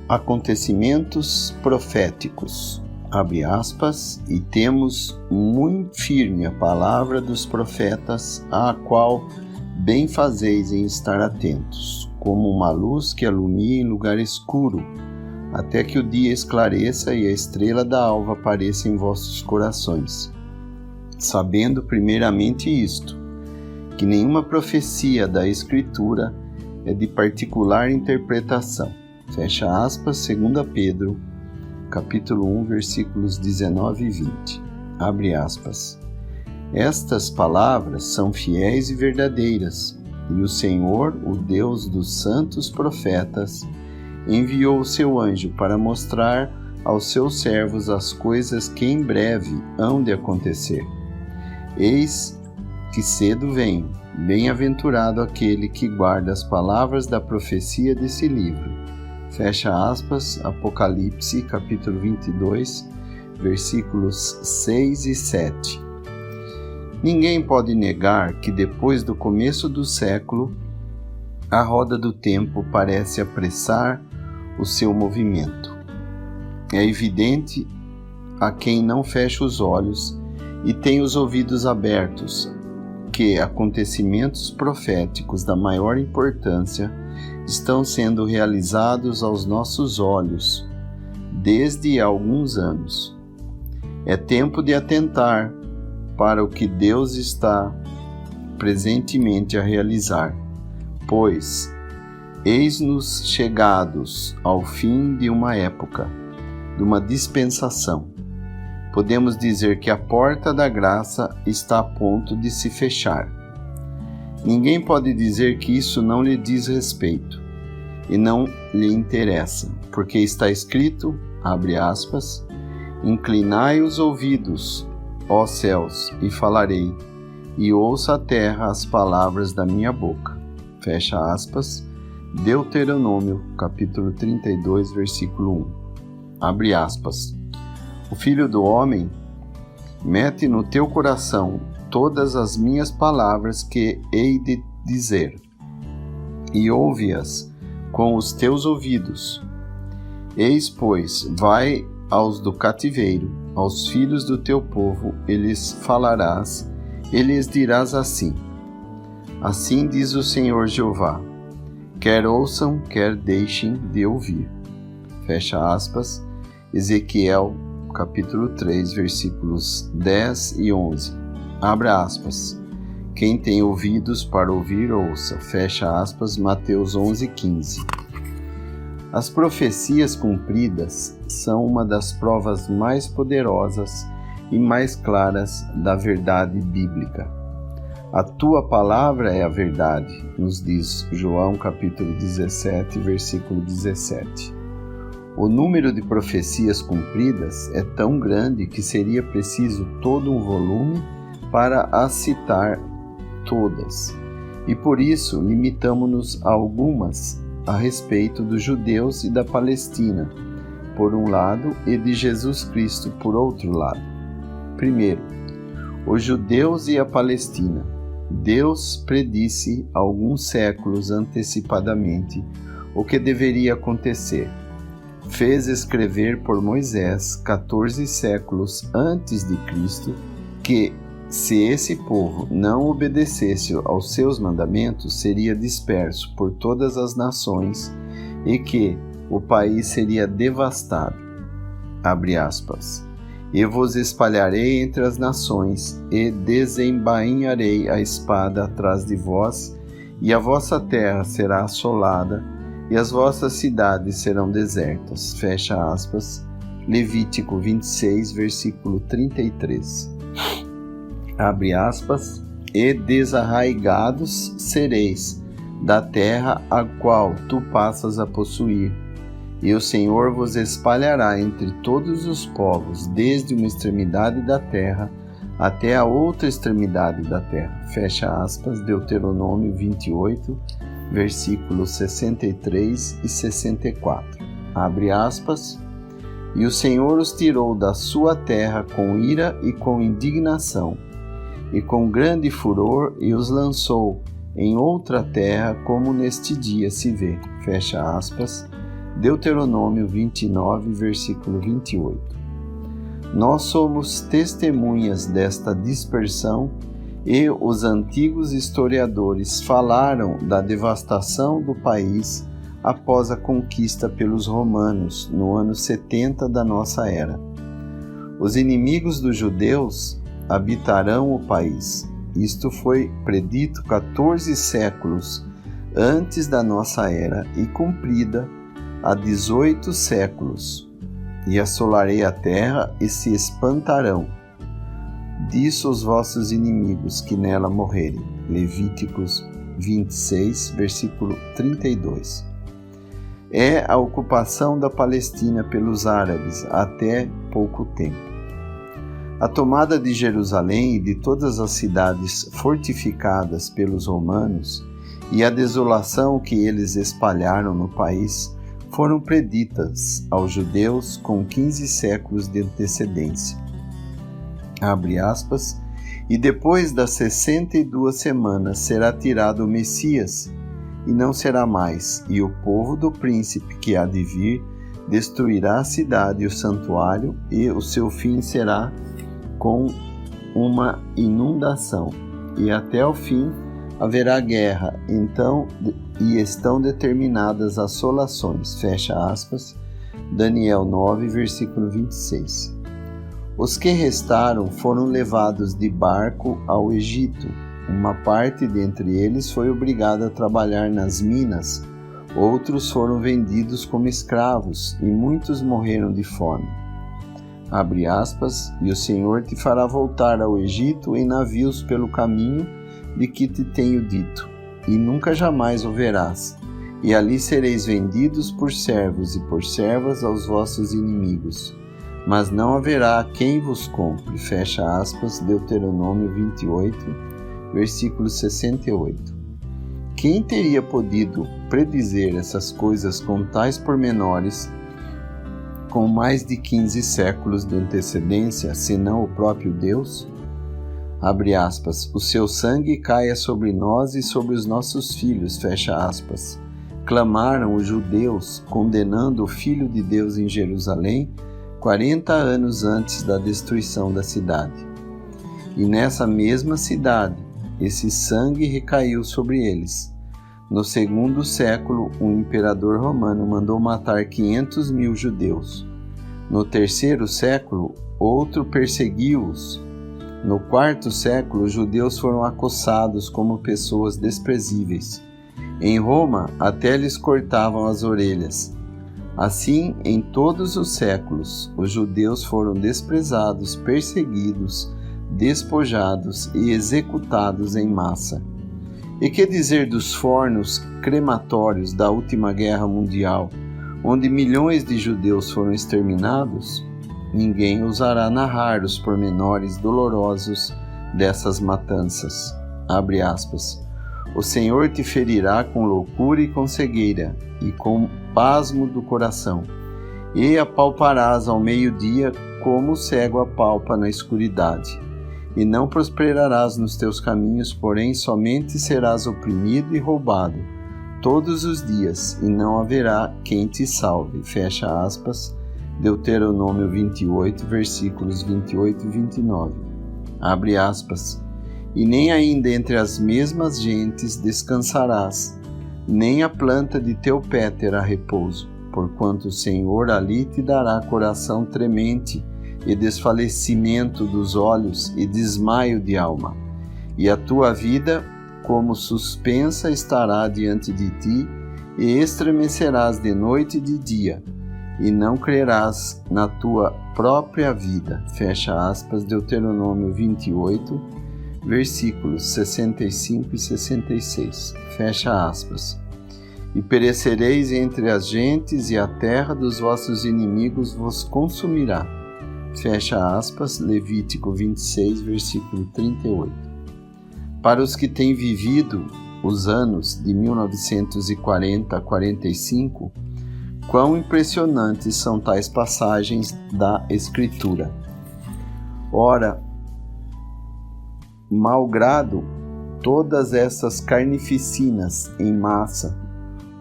acontecimentos proféticos, abre aspas, e temos muito firme a palavra dos profetas, à qual bem fazeis em estar atentos, como uma luz que alumia em lugar escuro, até que o dia esclareça e a estrela da alva apareça em vossos corações. Sabendo primeiramente isto, que nenhuma profecia da Escritura é de particular interpretação. Fecha aspas, 2 Pedro, capítulo 1, versículos 19 e 20. Abre aspas. Estas palavras são fiéis e verdadeiras, e o Senhor, o Deus dos santos profetas, enviou o seu anjo para mostrar aos seus servos as coisas que em breve hão de acontecer. Eis que cedo venho, bem-aventurado aquele que guarda as palavras da profecia desse livro. Fecha aspas, Apocalipse, capítulo 22, versículos 6 e 7. Ninguém pode negar que depois do começo do século, a roda do tempo parece apressar o seu movimento. É evidente a quem não fecha os olhos e tem os ouvidos abertos que acontecimentos proféticos da maior importância estão sendo realizados aos nossos olhos desde há alguns anos. É tempo de atentar para o que Deus está presentemente a realizar, pois eis-nos chegados ao fim de uma época, de uma dispensação. Podemos dizer que a porta da graça está a ponto de se fechar. Ninguém pode dizer que isso não lhe diz respeito e não lhe interessa, porque está escrito, abre aspas, inclinai os ouvidos, ó céus, e falarei, e ouça a terra as palavras da minha boca. Fecha aspas, Deuteronômio, capítulo 32, versículo 1. Abre aspas. O Filho do Homem mete no teu coração todas as minhas palavras que hei de dizer, e ouve-as com os teus ouvidos. Eis, pois, vai aos do cativeiro, aos filhos do teu povo, e lhes falarás, e lhes dirás assim: assim diz o Senhor Jeová, quer ouçam, quer deixem de ouvir. Fecha aspas, Ezequiel, capítulo 3, versículos 10 e 11. Abra aspas. Quem tem ouvidos para ouvir, ouça. Fecha aspas, Mateus 11, 15. As profecias cumpridas são uma das provas mais poderosas e mais claras da verdade bíblica. A tua palavra é a verdade, nos diz João capítulo 17, versículo 17. O número de profecias cumpridas é tão grande que seria preciso todo um volume para as citar todas, e por isso limitamo-nos a algumas a respeito dos judeus e da Palestina, por um lado, e de Jesus Cristo, por outro lado. Primeiro, os judeus e a Palestina. Deus predisse alguns séculos antecipadamente o que deveria acontecer. Fez escrever por Moisés 14 séculos antes de Cristo que, se esse povo não obedecesse aos seus mandamentos, seria disperso por todas as nações e que o país seria devastado. Abre aspas. E vos espalharei entre as nações, e desembainharei a espada atrás de vós, e a vossa terra será assolada, e as vossas cidades serão desertas. Fecha aspas. Levítico 26, versículo 33. Abre aspas. E desarraigados sereis da terra a qual tu passas a possuir, e o Senhor vos espalhará entre todos os povos, desde uma extremidade da terra até a outra extremidade da terra. Fecha aspas, Deuteronômio 28, versículos 63 e 64. Abre aspas. E o Senhor os tirou da sua terra com ira e com indignação, e com grande furor, e os lançou em outra terra, como neste dia se vê. Fecha aspas. Deuteronômio 29, versículo 28. Nós somos testemunhas desta dispersão e os antigos historiadores falaram da devastação do país após a conquista pelos romanos no ano 70 da nossa era. Os inimigos dos judeus habitarão o país. Isto foi predito 14 séculos antes da nossa era e cumprida há 18 séculos. E assolarei a terra e se espantarão disso os vossos inimigos que nela morrerem. Levíticos 26, versículo 32. É a ocupação da Palestina pelos árabes até pouco tempo. A tomada de Jerusalém e de todas as cidades fortificadas pelos romanos e a desolação que eles espalharam no país foram preditas aos judeus com 15 séculos de antecedência. Abre aspas, e depois das 62 semanas será tirado o Messias, e não será mais, e o povo do príncipe que há de vir destruirá a cidade e o santuário, e o seu fim será com uma inundação, e até o fim haverá guerra, então, e estão determinadas assolações, fecha aspas, Daniel 9, versículo 26. Os que restaram foram levados de barco ao Egito. Uma parte dentre eles foi obrigada a trabalhar nas minas, outros foram vendidos como escravos, e muitos morreram de fome. Abre aspas, e o Senhor te fará voltar ao Egito em navios pelo caminho de que te tenho dito, e nunca jamais o verás, e ali sereis vendidos por servos e por servas aos vossos inimigos, mas não haverá quem vos compre, fecha aspas, Deuteronômio 28, versículo 68. Quem teria podido predizer essas coisas com tais pormenores, com mais de 15 séculos de antecedência, senão o próprio Deus? Abre aspas, o seu sangue caia sobre nós e sobre os nossos filhos, fecha aspas. Clamaram os judeus, condenando o Filho de Deus em Jerusalém, 40 anos antes da destruição da cidade. E nessa mesma cidade, esse sangue recaiu sobre eles. No segundo século, um imperador romano mandou matar 500.000 judeus. No terceiro século, outro perseguiu-os. No quarto século, os judeus foram acossados como pessoas desprezíveis. Em Roma, até lhes cortavam as orelhas. Assim, em todos os séculos, os judeus foram desprezados, perseguidos, despojados e executados em massa. E que dizer dos fornos crematórios da última guerra mundial, onde milhões de judeus foram exterminados? Ninguém ousará narrar os pormenores dolorosos dessas matanças. Abre aspas. O Senhor te ferirá com loucura e com cegueira, e com pasmo do coração, e apalparás ao meio-dia como o cego apalpa na escuridade. E não prosperarás nos teus caminhos, porém somente serás oprimido e roubado todos os dias, e não haverá quem te salve. Fecha aspas, Deuteronômio 28, versículos 28 e 29. Abre aspas. E nem ainda entre as mesmas gentes descansarás, nem a planta de teu pé terá repouso, porquanto o Senhor ali te dará coração tremente, e desfalecimento dos olhos, e desmaio de alma. E a tua vida, como suspensa, estará diante de ti, e estremecerás de noite e de dia, e não crerás na tua própria vida. Fecha aspas, Deuteronômio 28, versículos 65 e 66. Fecha aspas. E perecereis entre as gentes, e a terra dos vossos inimigos vos consumirá. Fecha aspas, Levítico 26, versículo 38. Para os que têm vivido os anos de 1940 a 45, quão impressionantes são tais passagens da Escritura. Ora, malgrado todas essas carnificinas em massa,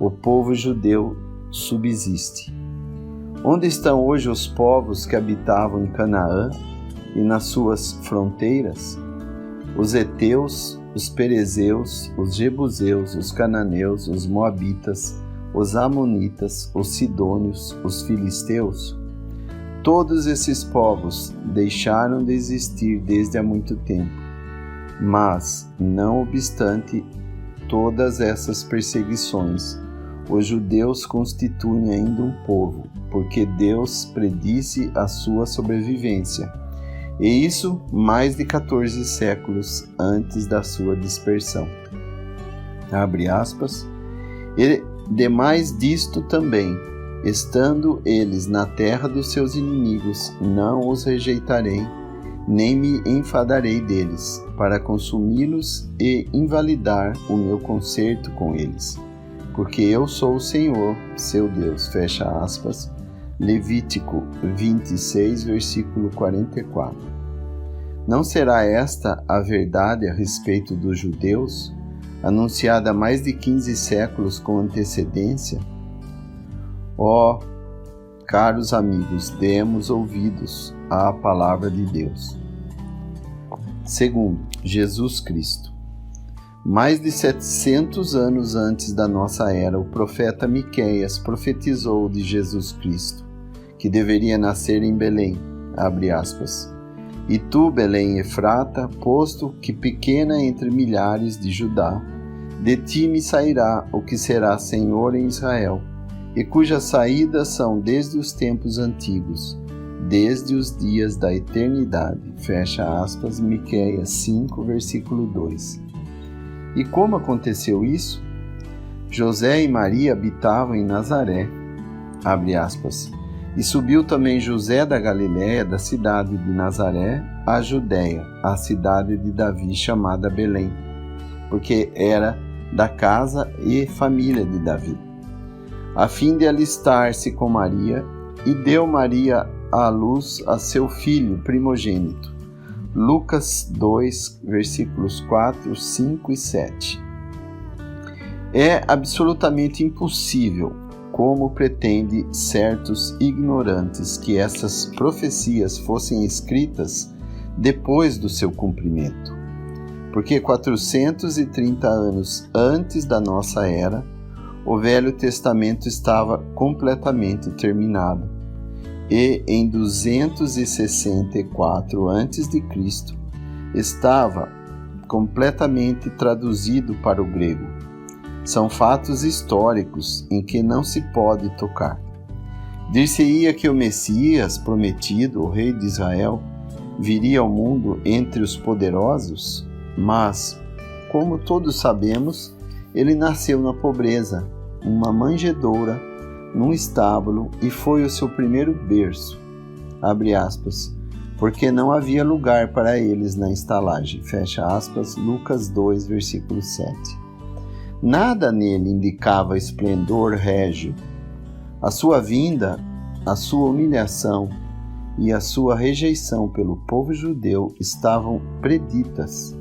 o povo judeu subsiste. Onde estão hoje os povos que habitavam em Canaã e nas suas fronteiras? Os heteus, os perezeus, os jebuseus, os cananeus, os moabitas, os amonitas, os sidônios, os filisteus? Todos esses povos deixaram de existir desde há muito tempo, mas, não obstante todas essas perseguições, os judeus constituem ainda um povo, porque Deus predisse a sua sobrevivência, e isso mais de 14 séculos antes da sua dispersão. Abre aspas. E demais disto também, estando eles na terra dos seus inimigos, não os rejeitarei, nem me enfadarei deles, para consumi-los e invalidar o meu concerto com eles. Porque eu sou o Senhor, seu Deus. Fecha aspas. Levítico 26, versículo 44. Não será esta a verdade a respeito dos judeus, anunciada há mais de 15 séculos com antecedência? Ó, caros amigos, demos ouvidos à palavra de Deus. Segundo, Jesus Cristo. Mais de 700 anos antes da nossa era, o profeta Miqueias profetizou de Jesus Cristo, que deveria nascer em Belém, abre aspas. E tu, Belém Efrata, posto que pequena entre milhares de Judá, de ti me sairá o que será Senhor em Israel, e cujas saídas são desde os tempos antigos, desde os dias da eternidade. Fecha aspas, Miqueias 5, versículo 2. E como aconteceu isso? José e Maria habitavam em Nazaré, abre aspas, e subiu também José da Galiléia, da cidade de Nazaré, à Judéia, à cidade de Davi, chamada Belém, porque era da casa e família de Davi, a fim de alistar-se com Maria, e deu Maria à luz a seu filho primogênito. Lucas 2, versículos 4, 5 e 7. É absolutamente impossível, como pretende certos ignorantes, que essas profecias fossem escritas depois do seu cumprimento. Porque 430 anos antes da nossa era, o Velho Testamento estava completamente terminado. E em 264 a.C. estava completamente traduzido para o grego. São fatos históricos em que não se pode tocar. Dir-se-ia que o Messias prometido, o rei de Israel, viria ao mundo entre os poderosos, mas, como todos sabemos, ele nasceu na pobreza, uma manjedoura, num estábulo, e foi o seu primeiro berço, abre aspas, porque não havia lugar para eles na estalagem, fecha aspas, Lucas 2, versículo 7. Nada nele indicava esplendor régio. A sua vinda, a sua humilhação e a sua rejeição pelo povo judeu estavam preditas,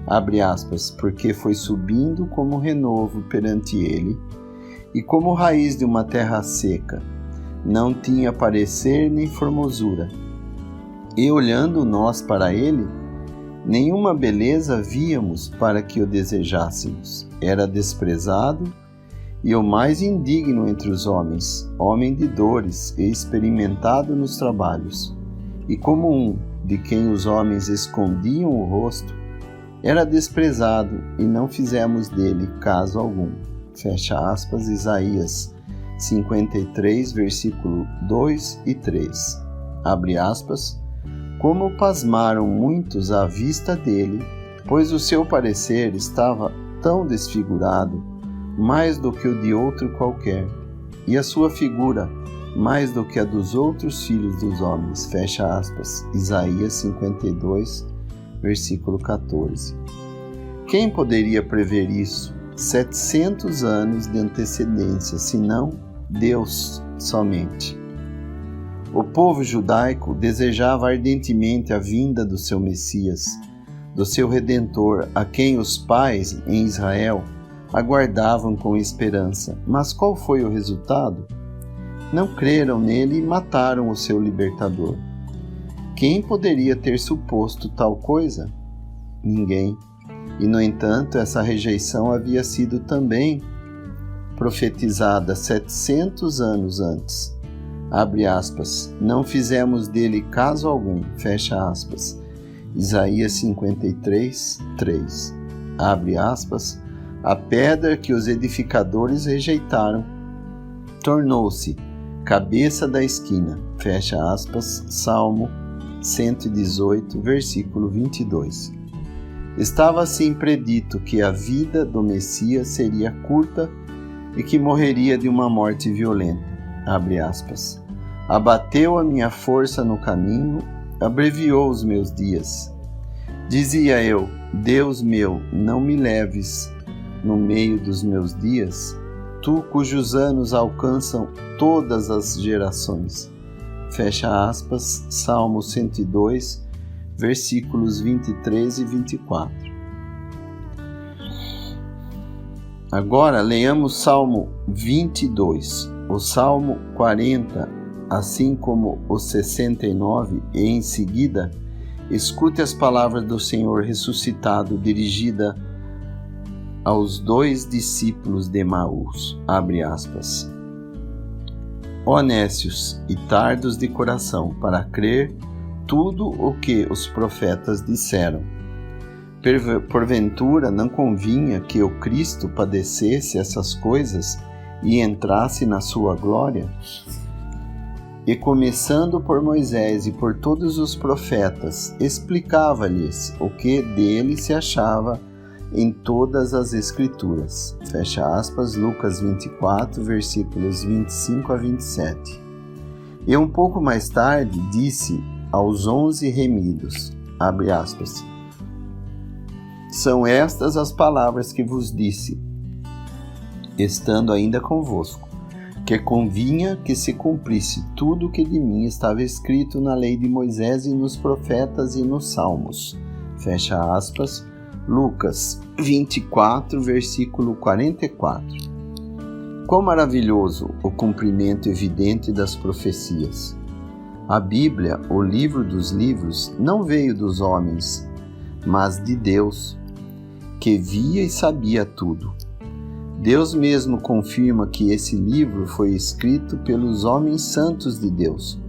abre aspas, porque foi subindo como renovo perante ele, e como raiz de uma terra seca, não tinha parecer nem formosura. E olhando nós para ele, nenhuma beleza víamos para que o desejássemos. Era desprezado e o mais indigno entre os homens, homem de dores e experimentado nos trabalhos. E como um de quem os homens escondiam o rosto, era desprezado e não fizemos dele caso algum. Fecha aspas, Isaías 53, versículo 2 e 3. Abre aspas, como pasmaram muitos à vista dele, pois o seu parecer estava tão desfigurado, mais do que o de outro qualquer, e a sua figura mais do que a dos outros filhos dos homens. Fecha aspas, Isaías 52, versículo 14. Quem poderia prever isso? 700 anos de antecedência, senão Deus somente. O povo judaico desejava ardentemente a vinda do seu Messias, do seu Redentor, a quem os pais em Israel aguardavam com esperança. Mas qual foi o resultado? Não creram nele e mataram o seu libertador. Quem poderia ter suposto tal coisa? Ninguém. E, no entanto, essa rejeição havia sido também profetizada 700 anos antes. Abre aspas. Não fizemos dele caso algum. Fecha aspas. Isaías 53, 3. Abre aspas. A pedra que os edificadores rejeitaram tornou-se cabeça da esquina. Fecha aspas. Salmo 118, versículo 22. Estava assim predito que a vida do Messias seria curta e que morreria de uma morte violenta. Abre aspas. Abateu a minha força no caminho, abreviou os meus dias. Dizia eu, Deus meu, não me leves no meio dos meus dias, tu cujos anos alcançam todas as gerações. Fecha aspas, Salmo 102, versículos 23 e 24. Agora leiamos Salmo 22, o Salmo 40, assim como o 69, e em seguida, escute as palavras do Senhor ressuscitado dirigida aos 2 discípulos de Emaús. Abre aspas. Ó nécios e tardos de coração, para crer tudo o que os profetas disseram. Porventura não convinha que o Cristo padecesse essas coisas e entrasse na sua glória? E começando por Moisés e por todos os profetas, explicava-lhes o que dele se achava em todas as Escrituras. Fecha aspas, Lucas 24, versículos 25 a 27. E um pouco mais tarde disse aos 11 remidos, abre aspas, são estas as palavras que vos disse, estando ainda convosco, que convinha que se cumprisse tudo o que de mim estava escrito na lei de Moisés e nos profetas e nos salmos. Fecha aspas, Lucas 24, versículo 44. Quão maravilhoso o cumprimento evidente das profecias! A Bíblia, o livro dos livros, não veio dos homens, mas de Deus, que via e sabia tudo. Deus mesmo confirma que esse livro foi escrito pelos homens santos de Deus,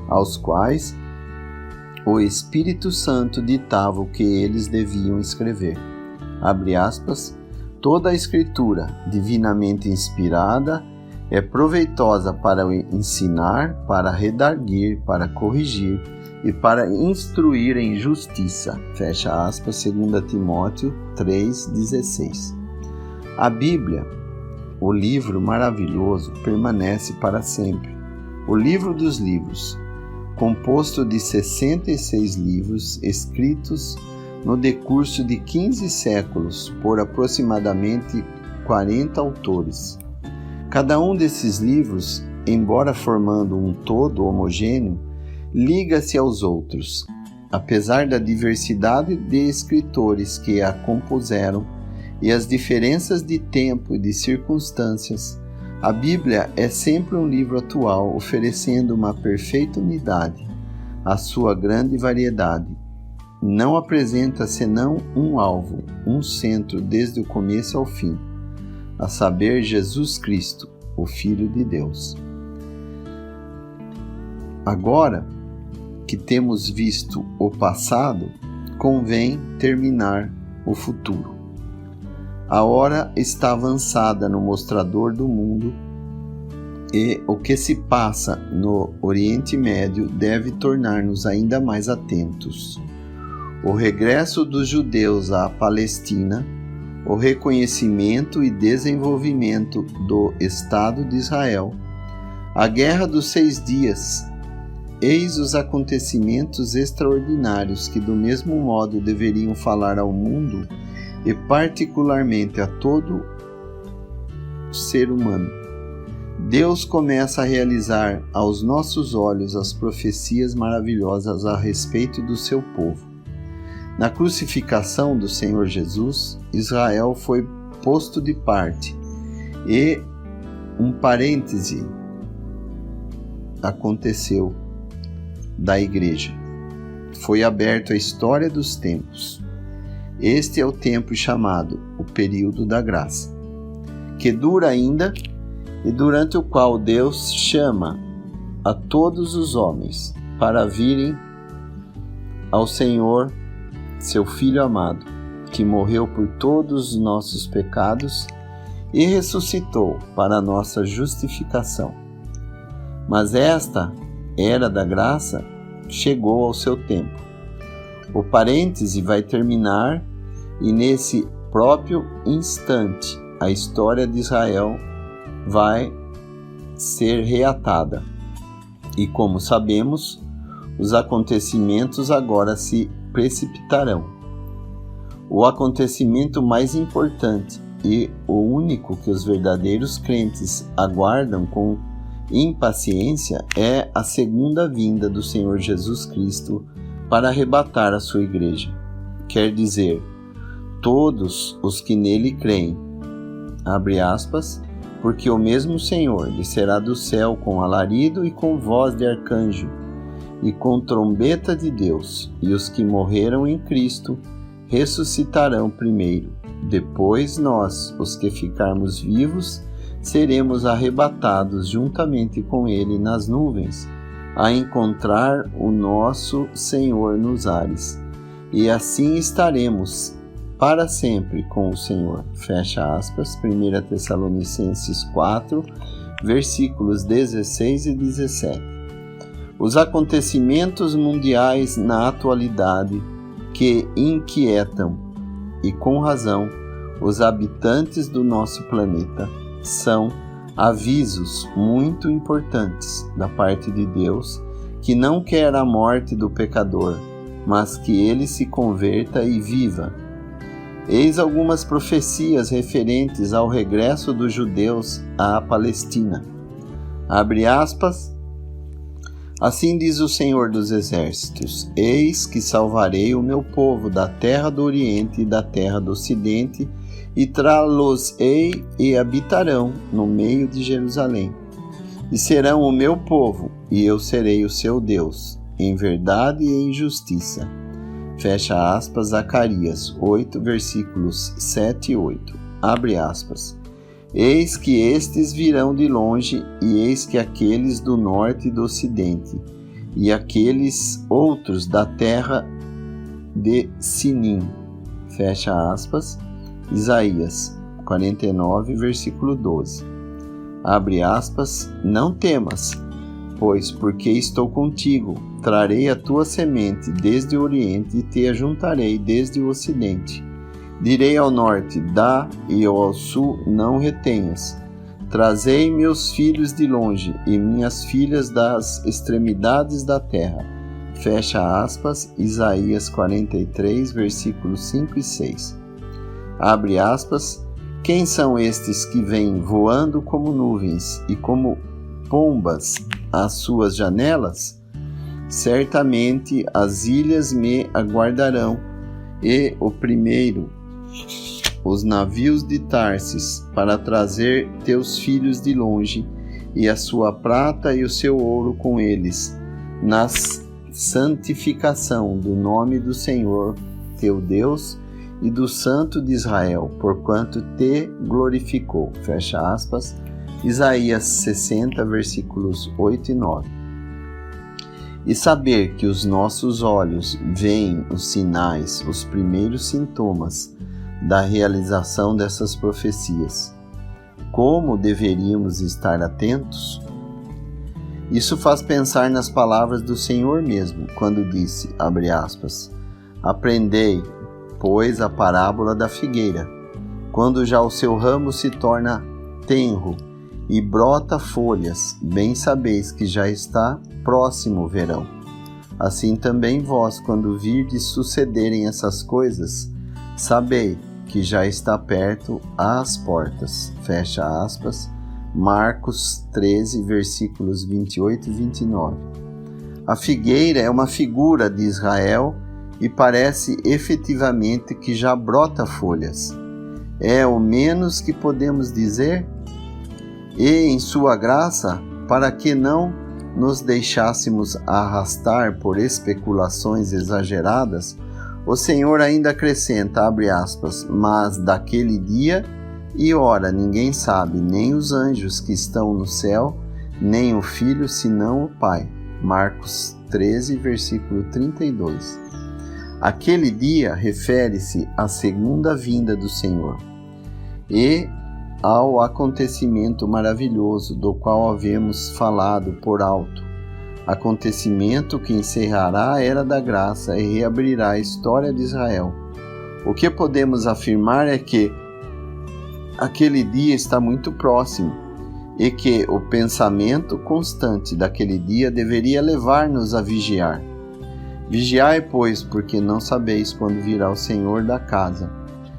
aos quais o Espírito Santo ditava o que eles deviam escrever. Abre aspas, toda a Escritura, divinamente inspirada, é proveitosa para ensinar, para redarguir, para corrigir e para instruir em justiça. Fecha aspas, 2 Timóteo 3,16. A Bíblia, o livro maravilhoso, permanece para sempre. O livro dos livros, composto de 66 livros escritos no decurso de 15 séculos por aproximadamente 40 autores. Cada um desses livros, embora formando um todo homogêneo, liga-se aos outros. Apesar da diversidade de escritores que a compuseram e as diferenças de tempo e de circunstâncias, a Bíblia é sempre um livro atual, oferecendo uma perfeita unidade à sua grande variedade. Não apresenta senão um alvo, um centro desde o começo ao fim, a saber, Jesus Cristo, o Filho de Deus. Agora que temos visto o passado, convém terminar o futuro. A hora está avançada no mostrador do mundo e o que se passa no Oriente Médio deve tornar-nos ainda mais atentos. O regresso dos judeus à Palestina, o reconhecimento e desenvolvimento do Estado de Israel, a Guerra dos 6 Dias, eis os acontecimentos extraordinários que do mesmo modo deveriam falar ao mundo e particularmente a todo ser humano. Deus começa a realizar aos nossos olhos as profecias maravilhosas a respeito do seu povo. Na crucificação do Senhor Jesus, Israel foi posto de parte. E um parêntese aconteceu da igreja. Foi aberto a história dos tempos. Este é o tempo chamado o período da graça, que dura ainda e durante o qual Deus chama a todos os homens para virem ao Senhor, seu Filho amado, que morreu por todos os nossos pecados e ressuscitou para a nossa justificação. Mas esta era da graça chegou ao seu tempo. O parêntese vai terminar e nesse próprio instante a história de Israel vai ser reatada. E como sabemos, os acontecimentos agora se precipitarão. O acontecimento mais importante e o único que os verdadeiros crentes aguardam com impaciência é a segunda vinda do Senhor Jesus Cristo para arrebatar a sua igreja. Quer dizer, todos os que nele creem, abre aspas, porque o mesmo Senhor descerá do céu com alarido e com voz de arcanjo e com trombeta de Deus, e os que morreram em Cristo ressuscitarão primeiro. Depois nós, os que ficarmos vivos, seremos arrebatados juntamente com ele nas nuvens, a encontrar o nosso Senhor nos ares, e assim estaremos para sempre com o Senhor. Fecha aspas, 1 Tessalonicenses 4, versículos 16 e 17. Os acontecimentos mundiais na atualidade que inquietam, e com razão, os habitantes do nosso planeta são avisos muito importantes da parte de Deus, que não quer a morte do pecador, mas que ele se converta e viva. Eis algumas profecias referentes ao regresso dos judeus à Palestina. Abre aspas. Assim diz o Senhor dos Exércitos: Eis que salvarei o meu povo da terra do Oriente e da terra do Ocidente, e trá-los-ei e habitarão no meio de Jerusalém. E serão o meu povo, e eu serei o seu Deus, em verdade e em justiça. Fecha aspas, Zacarias 8, versículos 7 e 8. Abre aspas. Eis que estes virão de longe, e eis que aqueles do norte e do ocidente, e aqueles outros da terra de Sinim. Fecha aspas, Isaías 49, versículo 12. Abre aspas, não temas, pois porque estou contigo, trarei a tua semente desde o oriente e te ajuntarei desde o ocidente. Direi ao norte, dá, e ao sul, não retenhas. Trazei meus filhos de longe e minhas filhas das extremidades da terra. Fecha aspas, Isaías 43, versículos 5 e 6. Abre aspas, quem são estes que vêm voando como nuvens e como pombas às suas janelas? Certamente as ilhas me aguardarão, e o primeiro, os navios de Tarsis, para trazer teus filhos de longe, e a sua prata e o seu ouro com eles, na santificação do nome do Senhor, teu Deus, e do Santo de Israel, porquanto te glorificou. Fecha aspas, Isaías 60, versículos 8 e 9. E saber que os nossos olhos veem os sinais, os primeiros sintomas da realização dessas profecias. Como deveríamos estar atentos? Isso faz pensar nas palavras do Senhor mesmo, quando disse, abre aspas, aprendei, pois, a parábola da figueira, quando já o seu ramo se torna tenro e brota folhas, bem sabeis que já está próximo o verão. Assim também vós, quando virdes sucederem essas coisas, sabei que já está perto às portas. Fecha aspas, Marcos 13, versículos 28 e 29. A figueira é uma figura de Israel e parece efetivamente que já brota folhas. É o menos que podemos dizer? E em sua graça, para que não nos deixássemos arrastar por especulações exageradas, o Senhor ainda acrescenta, abre aspas, mas daquele dia e hora ninguém sabe, nem os anjos que estão no céu, nem o Filho, senão o Pai. Marcos 13, versículo 32. Aquele dia refere-se à segunda vinda do Senhor e ao acontecimento maravilhoso do qual havemos falado por alto, acontecimento que encerrará a era da graça e reabrirá a história de Israel. O que podemos afirmar é que aquele dia está muito próximo e que o pensamento constante daquele dia deveria levar-nos a vigiar. Vigiai, pois, porque não sabeis quando virá o Senhor da casa,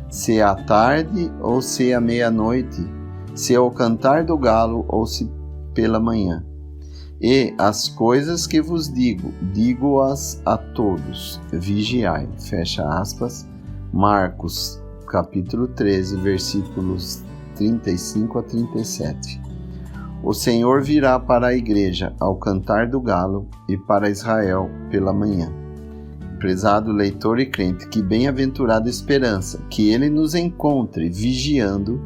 se é à tarde ou se é à meia-noite, se é ao cantar do galo ou se pela manhã. E as coisas que vos digo, digo-as a todos, vigiai. Fecha aspas. Marcos, capítulo 13, versículos 35 a 37. O Senhor virá para a igreja ao cantar do galo e para Israel pela manhã. Prezado leitor e crente, que bem-aventurada esperança, que ele nos encontre vigiando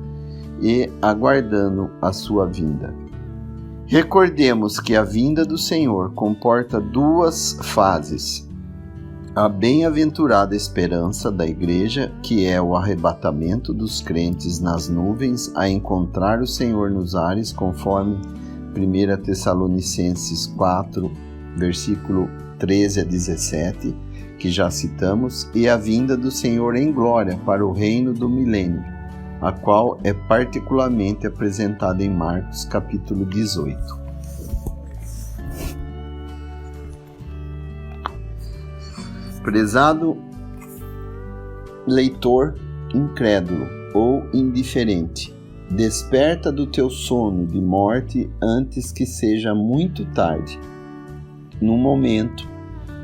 e aguardando a sua vinda. Recordemos que a vinda do Senhor comporta duas fases. A bem-aventurada esperança da igreja, que é o arrebatamento dos crentes nas nuvens a encontrar o Senhor nos ares, conforme 1 Tessalonicenses 4, versículo 13 a 17, que já citamos, e a vinda do Senhor em glória para o reino do milênio, a qual é particularmente apresentada em Marcos capítulo 18. Prezado leitor incrédulo ou indiferente, desperta do teu sono de morte antes que seja muito tarde. Num momento,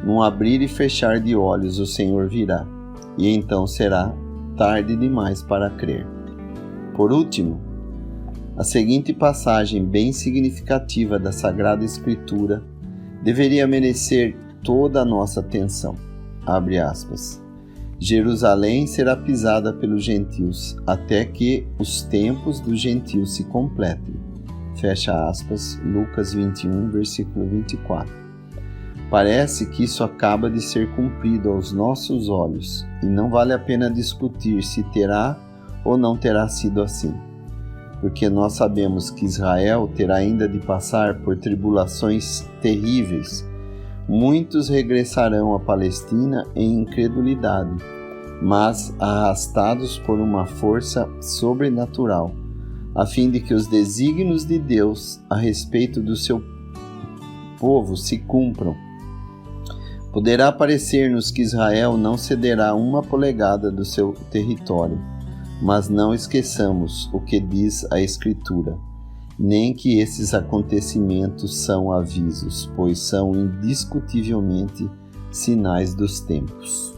num abrir e fechar de olhos, o Senhor virá, e então será tarde demais para crer. Por último, a seguinte passagem bem significativa da Sagrada Escritura deveria merecer toda a nossa atenção. Abre aspas. Jerusalém será pisada pelos gentios, até que os tempos dos gentios se completem. Fecha aspas, Lucas 21, versículo 24. Parece que isso acaba de ser cumprido aos nossos olhos, e não vale a pena discutir se terá ou não terá sido assim, porque nós sabemos que Israel terá ainda de passar por tribulações terríveis. Muitos regressarão à Palestina em incredulidade, mas arrastados por uma força sobrenatural, a fim de que os desígnios de Deus a respeito do seu povo se cumpram. Poderá parecer-nos que Israel não cederá uma polegada do seu território, mas não esqueçamos o que diz a Escritura, nem que esses acontecimentos são avisos, pois são indiscutivelmente sinais dos tempos.